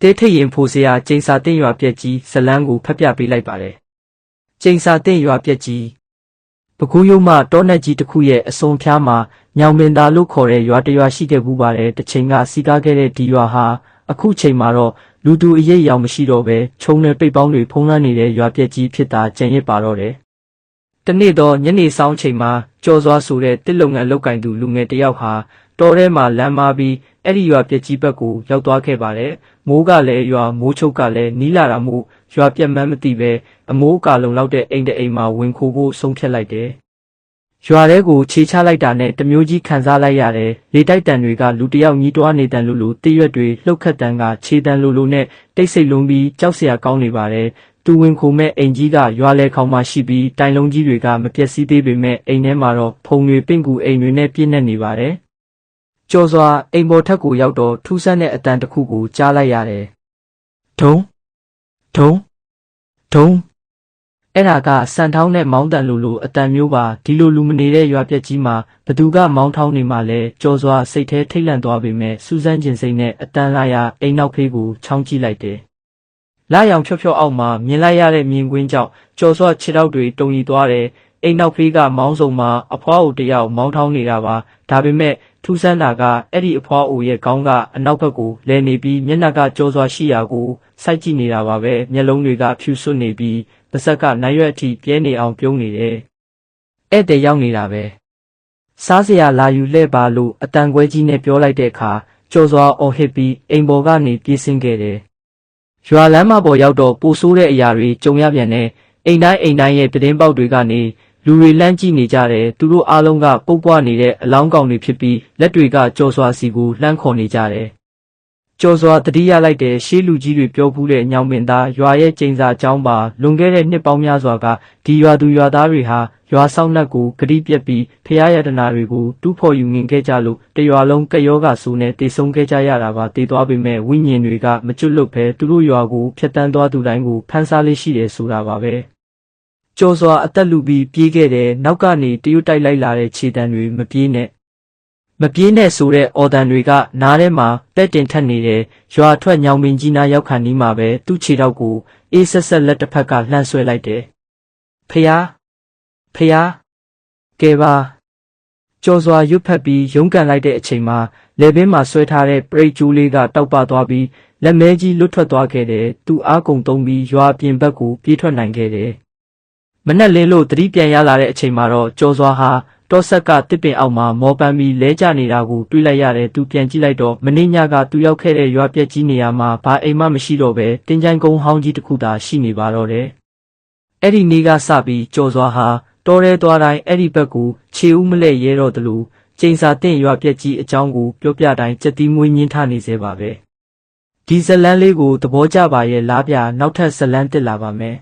တေးထိတ်ရင်ဖိုစရာကျိန်စာတင့်ရွာပြက်ကြီးဇလန်းကိုဖတ်ပြပေးလိုက်ပါတယ်။ကျိန်စာတင့်ရွာပြက်ကြီးပဲခူးရုံမှတောနက်ကြီးတစ်ခုရဲ့အစွန်ဖျားမှာညောင်မင်သားလို့ခေါ်တဲ့ရွာတစ်ရွာရှိခဲ့ဘူးပါတယ်။တစ်ချိန်ကစီကားခဲ့တဲ့ဒီရွာဟာအခုချိန်မှာတော့လူသူအရေးရောင်မရှိတော့ပဲခြုံနဲ့ပိတ်ပေါင်းတွေဖုံးလွှမ်းနေတဲ့ရွာပြက်ကြီးဖြစ်တာကြံရစ်ပါတော့တယ်။တနေ့တော့ညနေဆောင်ချိန်မှာကြော်စွာဆိုတဲ့တစ်လုံငန်းလောက်ကင်သူလူငယ်တစ်ယောက်ဟာတောထဲမှာလမ်းမပြီးအဲ့ဒီရွာပြက်ကြီးဘက်ကိုရောက်သွားခဲ့ပါတယ်။မိုးကလည်းရွာမိုးချုပ်ကလည်းနီးလာတာမို့ရွာပြက်မှန်းမသိပဲအမိုးအကာလုံလောက်တဲ့အိမ်တအိမ်မှာဝင်ခိုးဖို့ဆုံးဖြတ်လိုက်တယ်။ရွာထဲကိုခြေချလိုက်တာနဲ့တမျိုးကြီးခံစားလိုက်ရတယ်။လေတိုက်တန်တွေကလူတယောက်ညီးတွားနေတန်လို့တရွက်တွေလှုပ်ခတ်တန်ကခြေတန်လိုနဲ့တိတ်ဆိတ်လုံးပြီးကြောက်စရာကောင်းနေပါတယ်။သူဝင်ခိုးမဲ့အိမ်ကြီးကရွာလဲခေါင်မှရှိပြီးတိုင်လုံးကြီးတွေကမပြက်စီးသေးပေမဲ့အိမ်ထဲမှာတော့ဖုံတွေပင့်ကူအိမ်တွေနဲ့ပြည့်နေနေပါတယ်။ကြော်စွာအိမ်ပေါ်ထက်ကိုရောက်တော့ထူးဆန်းတဲ့အတန်တစ်ခုကိုကြားလိုက်ရတယ်။ဒုံဒုံဒုံအဲ့ဒါကစံထောင်းနဲ့မောင်းတန်လိုအတန်မျိုးပါဒီလိုလူမနေတဲ့ရွာပြက်ကြီးမှာဘသူကမောင်းထောင်းနေမှလဲကြော်စွာစိတ်ထဲထိတ်လန့်သွားပေမဲ့စူးစမ်းကျင်စိတ်နဲ့အတန်လာရအိမ်နောက်ဖေးကိုချောင်းကြည့်လိုက်တယ်။လာရောင်ဖြော့အောက်မှာမြင်လိုက်ရတဲ့မြင်ကွင်းကြောင့်ကြော်စွာခြေထောက်တွေတုံရီသွားတယ်။အိမ်နောက်ဖေးကမောင်းစုံမှာအဖွားအိုတယောက်မောင်းထောင်းနေတာပါဒါပေမဲ့ထူးဆန်းတာကအဲ့ဒီအဖွားအိုရဲ့ခေါင်းကအနောက်ဘက်ကိုလဲနေပြီးမျက်နှာကကြောစွာရှိရာကိုစိုက်ကြည့်နေတာပါပဲမျက်လုံးတွေကဖြူဆွနေပြီးပါးစပ်ကနိုင်ရွက်အထိပြဲနေအောင်ပြုံးနေတယ်။ဧည့်သည်ရောက်နေတာပဲ။စားစရာလာယူလှဲ့ပါလို့အတန်ခွဲကြီးနဲ့ပြောလိုက်တဲ့အခါကြောစွာအော်ဟစ်ပြီးအိမ်ပေါ်ကနေပြေးဆင်းခဲ့တယ်။ရွာလမ်းမပေါ်ရောက်တော့ပိုဆိုးတဲ့အရာတွေကြုံရပြန်တယ်။အိမ်တိုင်းရဲ့ပြတင်းပေါက်တွေကနေလူတွေလန့်ကြည့်နေကြတယ်သူတို့အားလုံးကပုတ်ပွားနေတဲ့အလောင်းကောင်တွေဖြစ်ပြီးလက်တွေကကြော်စွာစီကိုလှမ်းခေါ်နေကြတယ်ကြော်စွာတတိယလိုက်တဲ့ရှေးလူကြီးတွေပြောဘူးတဲ့ညောင်မင်သားရွာရဲ့ကျိန်စာအကြောင်းပါလွန်ခဲ့တဲ့နှစ်ပေါင်းများစွာကဒီရွာသူရွာသားတွေဟာရွာဆောင်နှက်ကိုဂတိပြက်ပြီးဖျားရတနာတွေကိုတူးဖော်ယူငင်ခဲ့ကြလို့တရွာလုံးကယောဂဆိုးနဲ့တေဆုံးခဲ့ကြရတာပါတေသွားပေမဲ့ဝိညာဉ်တွေကမကျွတ်လွတ်ပဲသူတို့ရွာကိုဖျက်တမ်းသွားသူတိုင်းကိုဖမ်းစားလေးရှိတယ်ဆိုတာပါပဲကြော်စွာအသက်လူပြီးပြေးခဲ့တယ်နောက်ကနေတရွတ်တိုက်လိုက်လာတဲ့ခြေတံတွေမပြေးနဲ့ဆိုတဲ့အော်တန်တွေကနားထဲမှာတက်တင်ထက်နေတယ်ရွာထွက်ညောင်ပင်ကြီးနားရောက်ခါနီးမှာပဲသူ့ခြေထောက်ကိုအေးဆက်လက်တစ်ဖက်ကလှမ်းဆွဲလိုက်တယ်ဖျားကဲပါကြော်စွာရွတ်ဖက်ပြီးရုန်းကန်လိုက်တဲ့အချိန်မှာလေပင်မှာဆွဲထားတဲ့ပရိတ်ကျိုးလေးကတောက်ပသွားပြီးလက်မဲကြီးလွတ်ထွက်သွားခဲ့တယ်သူအားကုန်သုံးပြီးရွာပြင်ဘက်ကိုပြေးထွက်နိုင်ခဲ့တယ်မနက်လင်းလို့သတိပြန်ရလာတဲ့အချိန်မှာတော့ကြော်စွာဟာတောဆက်ကတစ်ပင်အောက်မှာမော်ပန်းပြီးလဲကျနေတာကိုတွေ့လိုက်ရတယ်သူပြန်ကြည့်လိုက်တော့မနေ့ညကသူရောက်ခဲ့တဲ့ရွာပြက်ကြီးနေရာမှာဘာအိမ်မှမရှိတော့ပဲတင်းချိုင်းကုန်းဟောင်းကြီးတစ်ခုသာရှိနေပါတော့တယ်အဲ့ဒီနေ့ကစပြီးကြော်စွာဟာတောထဲသွားတိုင်းအဲ့ဒီဘက်ကိုခြေဦးမလဲရဲတော့သလိုကျိန်စာတင့်ရွာပြက်ကြီးအကြောင်းကိုပြောပြတိုင်းကြက်တီးမွေးညင်းထနေစေပါပဲဒီဇလန်းလေးကိုသဘောကျပါရဲ့လားဗျာနောက်ထပ်ဇလန်းတက်လာပါမယ်